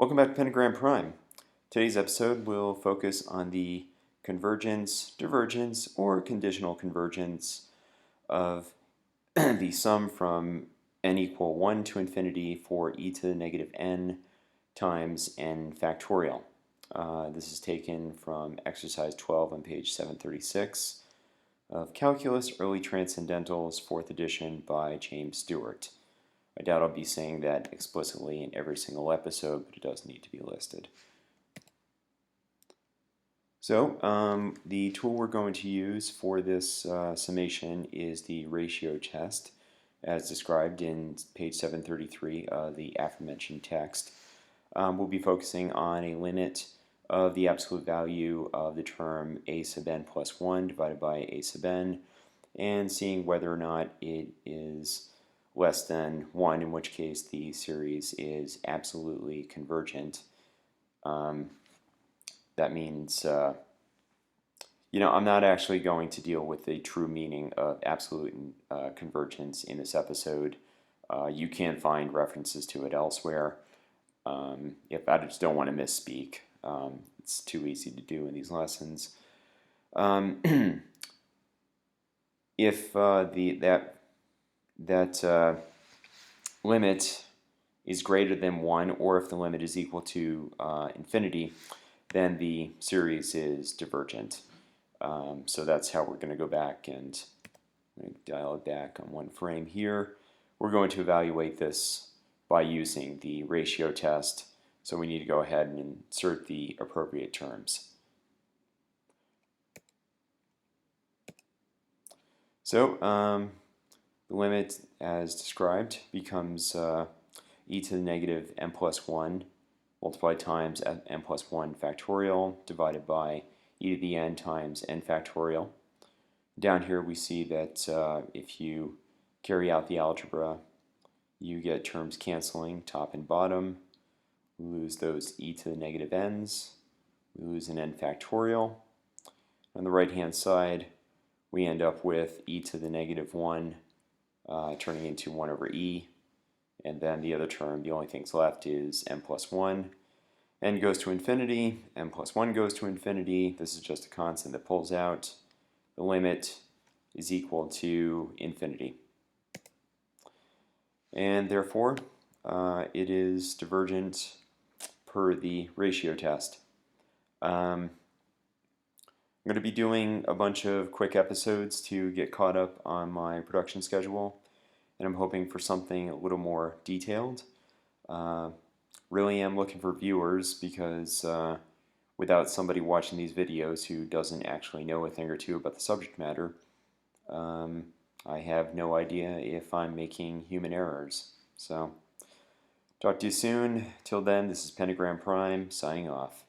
Welcome back to Pentagram Prime. Today's episode will focus on the convergence, divergence, or conditional convergence of the sum from n equal 1 to infinity for e to the negative n times n factorial. This is taken from exercise 12 on page 736 of Calculus Early Transcendentals, 4th edition by James Stewart. I doubt I'll be saying that explicitly in every single episode, but it does need to be listed. So, the tool we're going to use for this summation is the ratio test, as described in page 733 of the aforementioned text. We'll be focusing on a limit of the absolute value of the term a sub n plus 1 divided by a sub n, and seeing whether or not it is less than 1, in which case the series is absolutely convergent. That means, I'm not actually going to deal with the true meaning of absolute convergence in this episode. You can find references to it elsewhere. If I just don't want to misspeak, it's too easy to do in these lessons. If that limit is greater than 1, or if the limit is equal to infinity, then the series is divergent. So that's how we're going to go back, and I'm going to dial it back on one frame here. We're going to evaluate this by using the ratio test, so we need to go ahead and insert the appropriate terms. So the limit, as described, becomes e to the negative n plus 1 multiplied times n plus 1 factorial divided by e to the n times n factorial. Down here we see that if you carry out the algebra, you get terms canceling top and bottom. We lose those e to the negative n's. We lose an n factorial. On the right hand side, we end up with e to the negative 1 turning into 1 over e, and then the other term, the only thing's left is n plus 1. N goes to infinity, n plus 1 goes to infinity. This is just a constant that pulls out. The limit is equal to infinity. And therefore, it is divergent per the ratio test. I'm going to be doing a bunch of quick episodes to get caught up on my production schedule, and I'm hoping for something a little more detailed. Really am looking for viewers, because without somebody watching these videos who doesn't actually know a thing or two about the subject matter, I have no idea if I'm making human errors. So, talk to you soon. Till then, this is Pentagram Prime signing off.